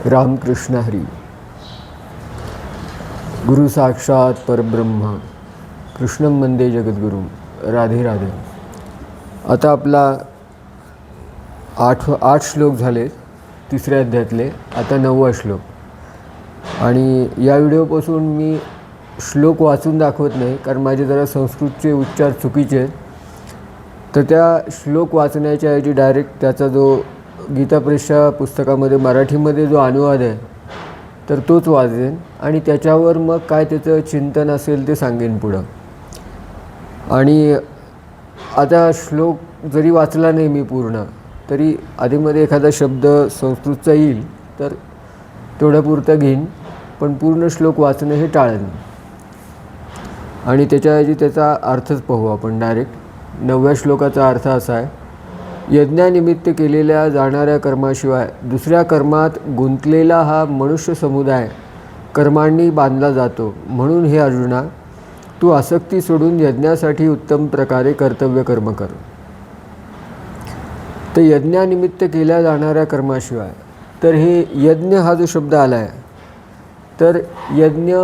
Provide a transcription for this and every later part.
रामकृष्ण हरी. गुरु साक्षात परब्रह्म कृष्णं वंदे जगद्गुरुं. राधे राधे. आता आपला आठ श्लोक झाले तिसऱ्या अध्यायातले. आता 9वा श्लोक. आणि या व्हिडिओपासून मी श्लोक वाचून दाखवत नाही, कारण माझे जरा संस्कृतचे उच्चार चुकीचे आहेत. तर त्या श्लोक वाचण्याच्या ऐवजी डायरेक्ट त्याचा जो गीता प्रेसच्या पुस्तकामध्ये मराठीमध्ये जो अनुवाद आहे तर तोच वाचेन आणि त्याच्यावर मग काय त्याचं चिंतन असेल ते सांगेन पुढं. आणि आता श्लोक जरी वाचला नाही मी पूर्ण, तरी आधीमध्ये एखादा शब्द संस्कृतचा येईल तर तेवढ्यापुरतं घेईन, पण पूर्ण श्लोक वाचणं हे टाळेन. आणि त्याच्याऐवजी त्याचा अर्थच पाहू आपण डायरेक्ट. 9व्या श्लोकाचा अर्थ असा आहे: यज्ञानिमित्त केलेल्या जाणाऱ्या कर्माशिवाय दुसऱ्या कर्मात गुंतलेला हा मनुष्य समुदाय कर्मांनी बांधला जातो. म्हणून हे अर्जुना, तू आसक्ती सोडून यज्ञासाठी उत्तम प्रकारे कर्तव्य कर्म कर. तर यज्ञानिमित्त केल्या जाणाऱ्या कर्माशिवाय, तर हे यज्ञ हा जो शब्द आला आहे, तर यज्ञ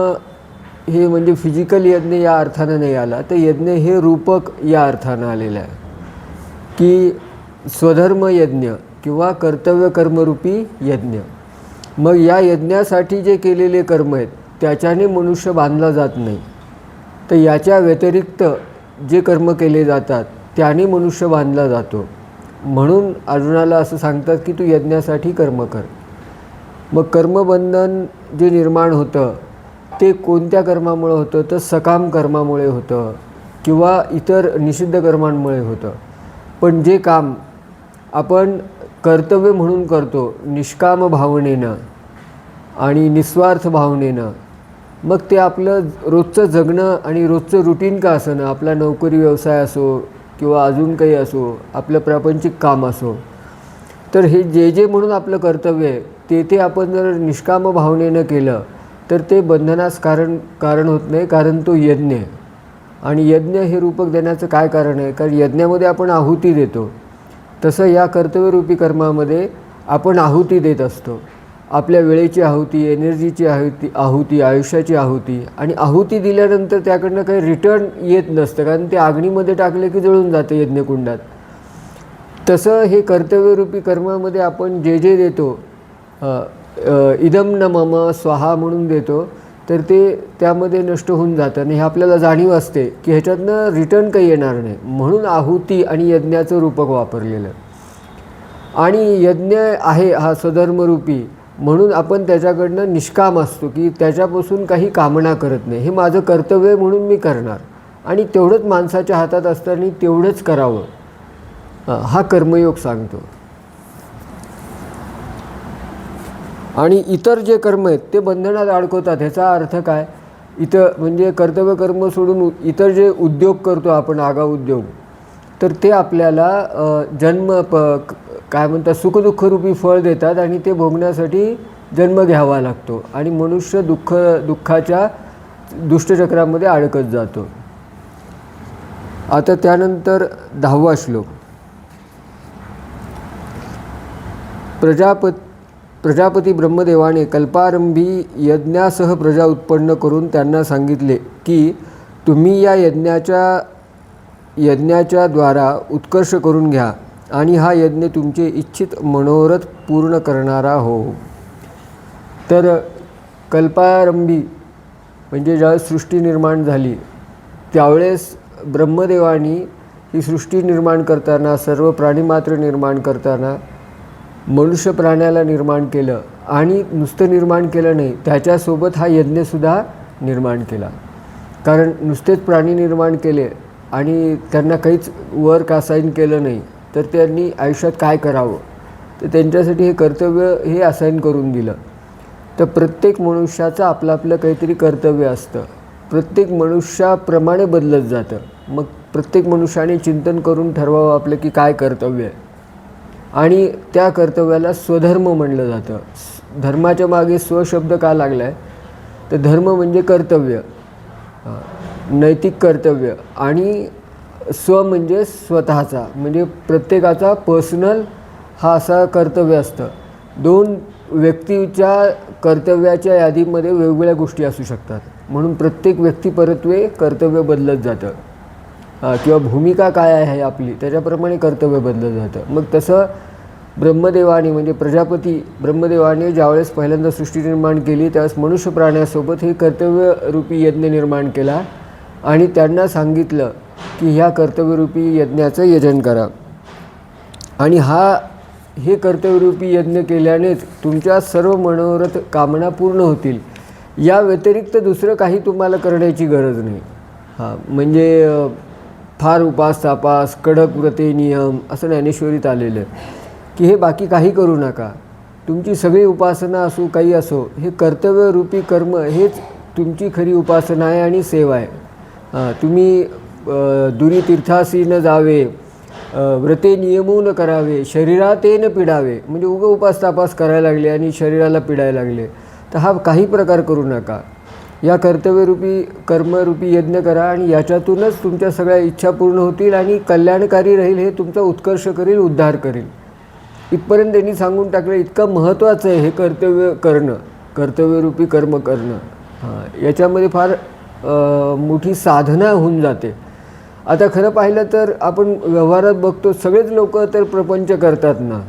हे म्हणजे फिजिकल यज्ञ या अर्थानं नाही आला, तर यज्ञ हे रूपक या अर्थानं आलेलं आहे की स्वधर्म यज्ञ किंवा कर्तव्य कर्मरूपी यज्ञ. मग या यज्ञासाठी जे केलेले कर्म आहेत त्याच्याने मनुष्य बांधला जात नाही, तर याच्या व्यतिरिक्त जे कर्म केले जातात त्याने मनुष्य बांधला जातो. म्हणून अर्जुनाला असं सांगतात की तू यज्ञासाठी कर्म कर. मग कर्मबंधन जे निर्माण होतं ते कोणत्या कर्मामुळे होतं? तर सकाम कर्मामुळे होतं किंवा इतर निषिद्ध कर्मांमुळे होतं. पण जे काम आपण कर्तव्य म्हणून करतो निष्काम भावनेनं आणि निस्वार्थ भावनेनं, मग ते आपलं रोजचं जगणं आणि रोजचं रुटीन का असणं, आपला नोकरी व्यवसाय असो किंवा अजून काही असो, आपलं प्रापंचिक काम असो, तर हे जे म्हणून आपलं कर्तव्य आहे ते आपण जर निष्काम भावनेनं केलं तर ते बंधनास कारण होत नाही, कारण तो यज्ञ आहे. आणि यज्ञ हे रूपक देण्याचं काय कारण आहे? कारण यज्ञामध्ये आपण आहुती देतो, तसं या कर्तव्यरूपी कर्मामध्ये आपण आहुती देत असतो. आपल्या वेळेची आहुती, एनर्जीची आहुती, आयुष्याची आहुती. आणि आहुती दिल्यानंतर त्याकडनं काही रिटर्न येत नसतं, कारण ते अग्नीमध्ये टाकले की जळून जातं यज्ञकुंडात. तसं हे कर्तव्यरूपी कर्मामध्ये आपण जे देतो, इदम न मम स्वाहा म्हणून देतो, तर ते त्यामध्ये नष्ट होऊन जातं आणि हे आपल्याला जाणीव असते की ह्याच्यातनं रिटर्न काही येणार नाही. म्हणून आहुती आणि यज्ञाचं रूपक वापरलेलं. आणि यज्ञ आहे हा स्वधर्मरूपी, म्हणून आपण त्याच्याकडनं निष्काम असतो की त्याच्यापासून काही कामना करत नाही. हे माझं कर्तव्य म्हणून मी करणार आणि तेवढंच माणसाच्या हातात असतं आणि तेवढंच करावं, हा कर्मयोग सांगतो. आणि इतर जे कर्म आहेत ते बंधनात अडकवतात. ह्याचा अर्थ काय? इथं म्हणजे कर्तव्य कर्म सोडून इतर जे उद्योग करतो आपण, आगाऊ उद्योग, तर ते आपल्याला काय म्हणतात सुखदुःखरूपी फळ देतात आणि ते भोगण्यासाठी जन्म घ्यावा लागतो आणि मनुष्य दुःखाच्या दुष्टचक्रामध्ये अडकत जातो. आता त्यानंतर 10वा श्लोक. प्रजापती ब्रह्मदेवाने कल्पारंभी यज्ञासह प्रजा उत्पन्न करून त्यांना सांगितले की तुम्ही या यज्ञाच्या द्वारा उत्कर्ष करून घ्या आणि हा यज्ञ तुमचे इच्छित मनोरथ पूर्ण करणारा हो. तर कल्पारंभी म्हणजे ज्यावेळेस सृष्टी निर्माण झाली त्यावेळेस ब्रह्मदेवानी ही सृष्टी निर्माण करताना, सर्व प्राणीमात्र निर्माण करताना मनुष्य प्राण्याला निर्माण केलं. आणि नुसतं निर्माण केलं नाही, त्याच्यासोबत हा यज्ञसुद्धा निर्माण केला. कारण नुसतेच प्राणी निर्माण केले आणि त्यांना काहीच वर्क असाईन केलं नाही, तर त्यांनी आयुष्यात काय करावं, तर त्यांच्यासाठी हे कर्तव्य हे असाईन करून दिलं. तर प्रत्येक मनुष्याचं आपलं आपलं काहीतरी कर्तव्य असतं. प्रत्येक मनुष्याप्रमाणे बदलत जातं. मग प्रत्येक मनुष्याने चिंतन करून ठरवावं आपलं की काय कर्तव्य आहे. आणि त्या कर्तव्याला स्वधर्म म्हणलं जातं. धर्माच्या मागे स्वशब्द का लागला आहे? तर धर्म म्हणजे कर्तव्य, नैतिक कर्तव्य, आणि स्व म्हणजे स्वतःचा, म्हणजे प्रत्येकाचा पर्सनल हा असा कर्तव्य असतं. दोन व्यक्तीच्या कर्तव्याच्या यादीमध्ये वेगवेगळ्या गोष्टी असू शकतात, म्हणून प्रत्येक व्यक्तिपरत्वे कर्तव्य बदलत जातं किंवा भूमिका काय आहे आपली त्याच्याप्रमाणे कर्तव्य बदलत जातं. मग तसं ब्रह्मदेवाने म्हणजे प्रजापती ब्रह्मदेवाने ज्यावेळेस पहिल्यांदा सृष्टी निर्माण केली त्यावेळेस मनुष्य प्राण्यासोबत हे कर्तव्यरूपी यज्ञ निर्माण केला आणि त्यांना सांगितलं की ह्या कर्तव्यरूपी यज्ञाचं यजन करा. आणि हे कर्तव्यरूपी यज्ञ केल्यानेच तुमच्या सर्व मनोरथ कामना पूर्ण होतील. या व्यतिरिक्त दुसरं काही तुम्हाला करण्याची गरज नाही. म्हणजे फार उपास तापास कडक व्रते नियम असं ज्ञानेश्वरीत आलेलं आहे की हे बाकी काही करू नका. तुमची सगळी उपासना असो काही असो, हे कर्तव्यरूपी कर्म हेच तुमची खरी उपासना आहे आणि सेवा आहे. तुम्ही दुरी तीर्थासी न जावे, व्रते नियमून करावे, शरीरातेन पिडावे. म्हणजे उगं उपास तापास करायला लागले आणि शरीराला पिडायला लागले तर हा काही प्रकार करू नका. या कर्तव्यरूपी कर्मरूपी यज्ञ करा आणि याच्यातूनच तुमच्या सगळ्या इच्छा पूर्ण होतील आणि कल्याणकारी राहील. हे तुमचा उत्कर्ष करेल, उद्धार करेल. इथपर्यंत त्यांनी सांगून टाकलं. इतकं महत्त्वाचं आहे हे कर्तव्य करणं, कर्तव्यरूपी कर्म करणं. याच्यामध्ये फार मोठी साधना होऊन जाते. आता खरं पाहिलं तर आपण व्यवहारात बघतो सगळेच लोक तर प्रपंच करतात ना.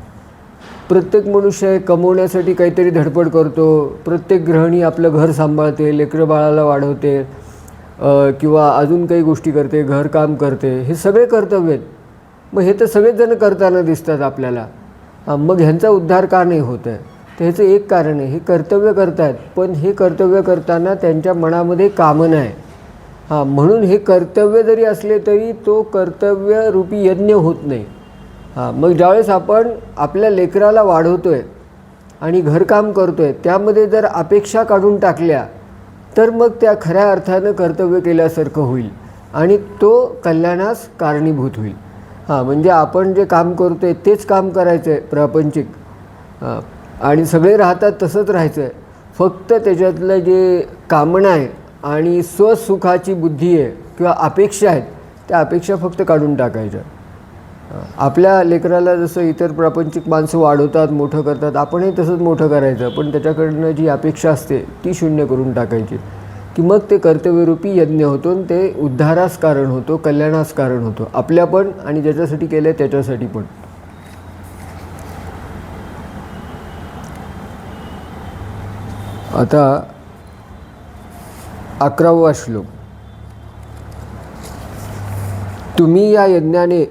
प्रत्येक मनुष्य कमवण्यासाठी काहीतरी धडपड करतो. प्रत्येक गृहिणी आपलं घर सांभाळते, लेकरं बाळाला वाढवते किंवा अजून काही गोष्टी करते, घरकाम करते. हे सगळे कर्तव्य आहेत. मग हे तर सगळेच जण करताना दिसतात आपल्याला. मग ह्यांचा उद्धार का नाही होत आहे? तर ह्याचं एक कारण आहे, हे कर्तव्य करतात पण हे कर्तव्य करताना त्यांच्या मनामध्ये कामना आहे. म्हणून हे कर्तव्य जरी असले तरी तो कर्तव्यरूपी यज्ञ होत नाही. मग ज्यावेळेस आपण आपल्या लेकराला वाढवतो आहे आणि घरकाम करतो आहे त्यामध्ये जर अपेक्षा काढून टाकल्या तर मग त्या खऱ्या अर्थानं कर्तव्य केल्यासारखं होईल आणि तो कल्याणास कारणीभूत होईल. म्हणजे आपण जे काम करतो आहे तेच काम करायचं आहे प्रापंचिक आणि सगळे राहतात तसंच राहायचं आहे. फक्त त्याच्यातलं जे कामना आहे आणि स्वसुखाची बुद्धी आहे किंवा अपेक्षा आहेत त्या अपेक्षा फक्त काढून टाकायच्या. आपल्या लेकराला जसं इतर प्रापंचिक माणसं वाढवतात, मोठं करतात, आपणही तसंच मोठं करायचं. पण त्याच्याकडनं जी अपेक्षा असते ती शून्य करून टाकायची की मग ते कर्तव्यरूपी यज्ञ होतो आणि ते उद्धारास कारण होतो, कल्याणास कारण होतो. आपल्या पण आणि ज्याच्यासाठी केलं आहे त्याच्यासाठी पण. आता 11वा श्लोक. तुम्ही या यज्ञाने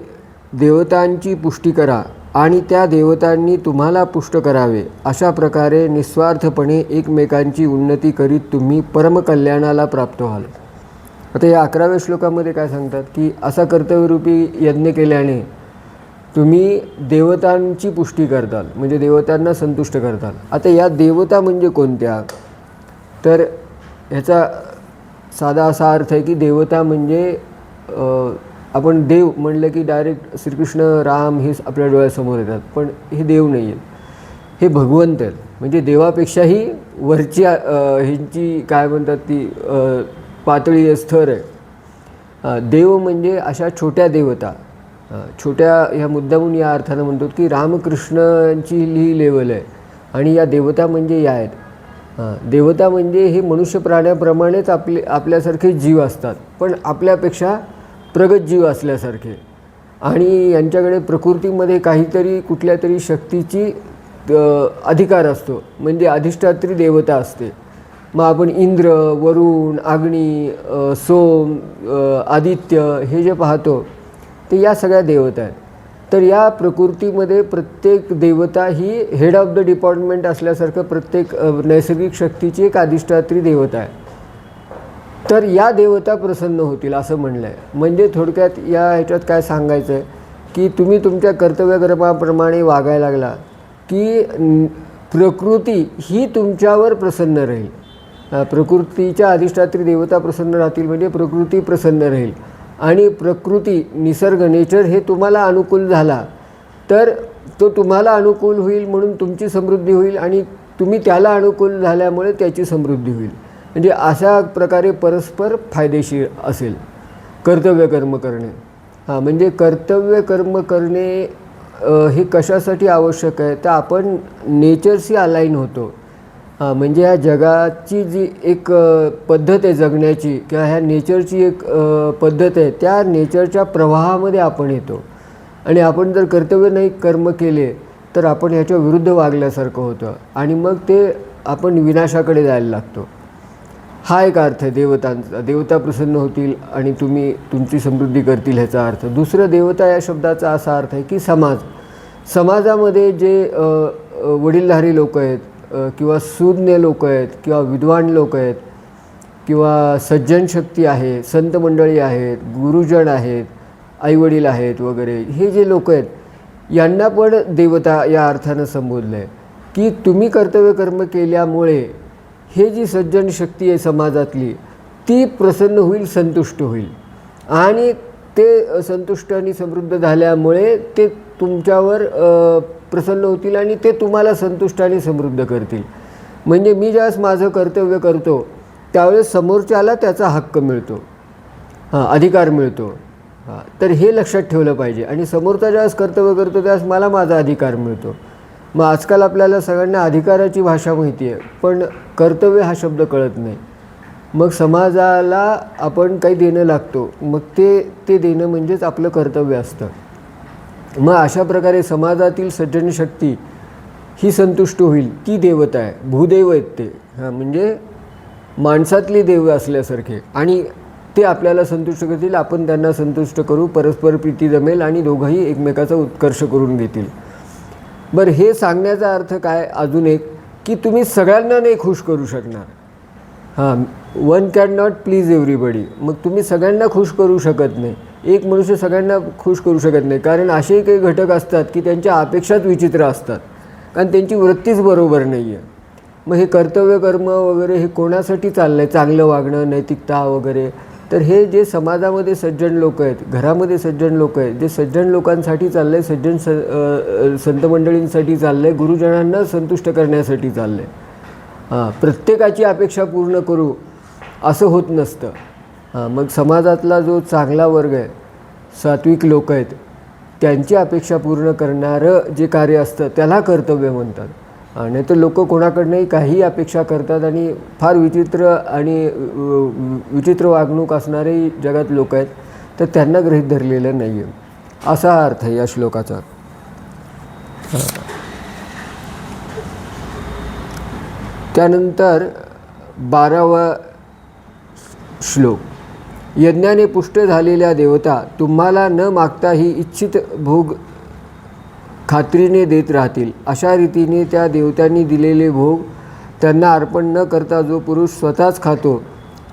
देवतांची पुष्टी करा आणि त्या देवतांनी तुम्हाला पुष्ट करावे. अशा प्रकारे निस्वार्थपणे एकमेकांची उन्नती करीत तुम्ही परमकल्याणाला प्राप्त व्हाल. आता या 11व्या श्लोकामध्ये काय सांगतात की असा कर्तव्यरूपी यज्ञ केल्याने तुम्ही देवतांची पुष्टी करताल, म्हणजे देवतांना संतुष्ट करताल. आता या देवता म्हणजे कोणत्या? तर ह्याचा साधा असा अर्थ आहे की देवता म्हणजे आपण देव म्हणलं की डायरेक्ट श्रीकृष्ण राम हे आपल्या डोळ्यासमोर येतात, पण हे देव नाही आहेत, हे भगवंत आहेत. म्हणजे देवापेक्षाही वरची ह्यांची काय म्हणतात ती पातळी स्तर आहे. देव म्हणजे अशा छोट्या देवता, छोट्या ह्या मुद्दामून या अर्थानं म्हणतो की रामकृष्णांची ही लेवल आहे आणि या देवता म्हणजे या आहेत. देवता म्हणजे हे मनुष्य प्राण्याप्रमाणेच आपल्यासारखे जीव असतात पण आपल्यापेक्षा प्रगत जीव असल्यासारखे आणि यांच्याकडे प्रकृतीमध्ये काहीतरी कुठल्या तरी शक्तीची अधिकार असतो, म्हणजे अधिष्ठात्री देवता असते. मग आपण इंद्र, वरुण, अग्नी, सोम, आदित्य हे जे पाहतो ते या सगळ्या देवता आहेत. तर या प्रकृतीमध्ये प्रत्येक देवता ही हेड ऑफ द डिपार्टमेंट असल्यासारखं प्रत्येक नैसर्गिक शक्तीची एक अधिष्ठात्री देवता आहे. तर या देवता प्रसन्न होतील असं म्हणलं आहे. म्हणजे थोडक्यात या ह्याच्यात काय सांगायचं आहे की तुम्ही तुमच्या कर्तव्यकर्माप्रमाणे वागायला लागला की प्रकृती ही तुमच्यावर प्रसन्न राहील. प्रकृतीच्या अधिष्ठात्री देवता प्रसन्न राहतील म्हणजे प्रकृती प्रसन्न राहील आणि प्रकृती निसर्ग नेचर हे तुम्हाला अनुकूल झाला तर तो तुम्हाला अनुकूल होईल म्हणून तुमची समृद्धी होईल आणि तुम्ही त्याला अनुकूल झाल्यामुळे त्याची समृद्धी होईल. म्हणजे अशा प्रकारे परस्पर फायदेशीर असेल कर्तव्य कर्म करणे. म्हणजे कर्तव्य कर्म करणे हे कशासाठी आवश्यक आहे तर आपण नेचरशी अलाईन होतो. म्हणजे ह्या जगाची जी एक पद्धत आहे जगण्याची किंवा ह्या नेचरची एक पद्धत आहे, त्या नेचरच्या प्रवाहामध्ये आपण येतो. आणि आपण जर कर्तव्य नाही कर्म केले तर आपण ह्याच्या विरुद्ध वागल्यासारखं होतं आणि मग ते आपण विनाशाकडे जायला लागतो. हा एक अर्थ आहे देवतांचा. देवता प्रसन्न होतील आणि तुमची समृद्धी करतील ह्याचा अर्थ. दुसरं देवता या शब्दाचा असा अर्थ आहे की समाजामध्ये जे वडीलधारी लोक आहेत किंवा सुज्ञ लोक आहेत किंवा विद्वान लोक आहेत किंवा सज्जन शक्ती आहे, संत मंडळी आहेत, गुरुजन आहेत, आईवडील आहेत वगैरे, हे जे लोक आहेत यांना पण देवता या अर्थानं संबोधलं आहे की तुम्ही कर्तव्य कर्म केल्यामुळे हे जी सज्जन शक्ती आहे समाजातली ती प्रसन्न होईल, संतुष्ट होईल आणि ते संतुष्ट आणि समृद्ध झाल्यामुळे ते तुमच्यावर प्रसन्न होतील आणि ते तुम्हाला संतुष्ट आणि समृद्ध करतील. म्हणजे मी ज्यावेळेस माझं कर्तव्य करतो त्यावेळेस समोरच्याला त्याचा हक्क मिळतो, अधिकार मिळतो. तर हे लक्षात ठेवलं पाहिजे. आणि समोरचा ज्यावेळेस कर्तव्य करतो त्यावेळेस मला माझा अधिकार मिळतो. मग आजकाल आपल्याला सगळ्यांना अधिकाराची भाषा माहिती आहे पण कर्तव्य हा शब्द कळत नाही. मग समाजाला आपण काही देणं लागतो, मग ते देणं म्हणजेच आपलं कर्तव्य असतं. मग अशा प्रकारे समाजातील सज्जन शक्ती ही संतुष्ट होईल, ती देवता आहे. भूदेव आहेत ते, म्हणजे माणसातली देव असल्यासारखे, आणि ते आपल्याला संतुष्ट करतील, आपण त्यांना संतुष्ट करू, परस्पर प्रीती जमेल आणि दोघंही एकमेकाचा उत्कर्ष करून घेतील. बरं, हे सांगण्याचा अर्थ काय अजून एक की तुम्ही सगळ्यांना नाही खुश करू शकणार. One can not please everybody. मग तुम्ही सगळ्यांना खुश करू शकत नाही. एक मनुष्य सगळ्यांना खुश करू शकत नाही, कारण असेही काही घटक असतात की त्यांच्या अपेक्षाच विचित्र असतात, कारण त्यांची वृत्तीच बरोबर नाही आहे. मग हे कर्तव्य कर्म वगैरे हे कोणासाठी चाललं आहे, चांगलं वागणं, नैतिकता वगैरे, तर हे जे समाजामध्ये सज्जन लोक आहेत, घरामध्ये सज्जन लोक आहेत, जे सज्जन लोकांसाठी चाललं आहे, सज्जन संत मंडळींसाठी चाललं आहे, गुरुजनांना संतुष्ट करण्यासाठी चाललं आहे. प्रत्येकाची अपेक्षा पूर्ण करू असं होत नसतं. मग समाजातला जो चांगला वर्ग आहे, सात्विक लोक आहेत, त्यांची अपेक्षा पूर्ण करणारं जे कार्य असतं त्याला कर्तव्य म्हणतात. नाही तर लोक कोणाकडनंही काही अपेक्षा करतात आणि फार विचित्र वागणूक असणारे जगात लोक आहेत, तर त्यांना गृहीत धरलेलं नाही आहे, असा अर्थ आहे या श्लोकाचा. त्यानंतर 12वा श्लोक. यज्ञाने पुष्ट झालेल्या देवता तुम्हाला न मागताही इच्छित भोग खात्रीने देत राहतील. अशा रीतीने त्या देवतांनी दिलेले भोग त्यांना अर्पण न करता जो पुरुष स्वतःच खातो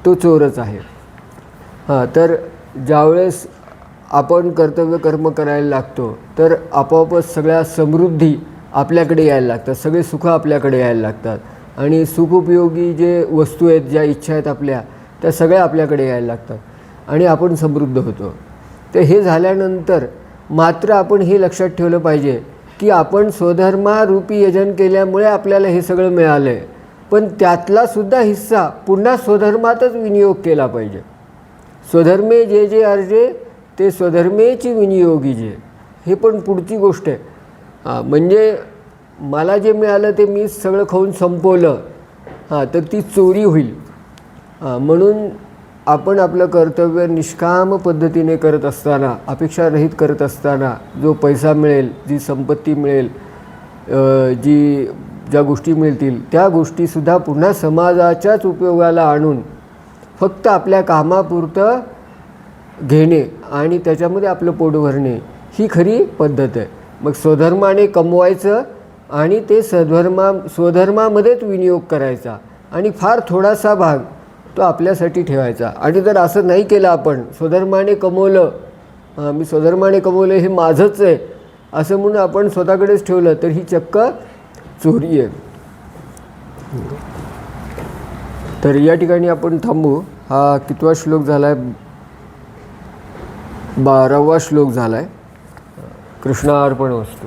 तो चोरच आहे. तर ज्यावेळेस आपण कर्तव्य कर्म करायला लागतो तर आपोआपच सगळ्या समृद्धी आपल्याकडे यायला लागतात, सगळे सुख आपल्याकडे यायला लागतात आणि सुखोपयोगी जे वस्तू आहेत, ज्या इच्छा आहेत आपल्या, त्या सगळ्या आपल्याकडे यायला लागतात आणि आपण समृद्ध होतो. तर हे झाल्यानंतर मात्र आपण हे लक्षात ठेवलं पाहिजे की आपण स्वधर्मारूपी यजन केल्यामुळे आपल्याला हे सगळं मिळालं आहे, पण त्यातलासुद्धा हिस्सा पुन्हा स्वधर्मातच विनियोग केला पाहिजे. स्वधर्मे जे जे अर्जे ते स्वधर्मेची विनियोगी जे, हे पण पुढची गोष्ट आहे. म्हणजे मला जे मिळालं ते मी सगळं खाऊन संपवलं, तर ती चोरी होईल. म्हणून आपण आपलं कर्तव्य निष्काम पद्धतीने करत असताना, अपेक्षारहित करत असताना, जो पैसा मिळेल, जी संपत्ती मिळेल, ज्या गोष्टी मिळतील त्या गोष्टीसुद्धा पुन्हा समाजाच्याच उपयोगाला आणून फक्त आपल्या कामापुरतं घेणे आणि त्याच्यामध्ये आपलं पोट भरणे, ही खरी पद्धत आहे. मग स्वधर्माने कमवायचं आणि ते स्वधर्मामध्येच विनियोग करायचा आणि फार थोडासा भाग तो आपल्यासाठी ठेवायचा. आणि जर असं नाही केलं, आपण स्वधर्माने कमवलं, मी स्वधर्माने कमवलं हे माझंच आहे असं म्हणून आपण स्वतःकडेच ठेवलं, तर ही चक्क चोरी आहे. तर या ठिकाणी आपण थांबू. हा कितवा श्लोक झाला आहे? 12वा श्लोक झाला आहे. कृष्णार्पणमस्तु.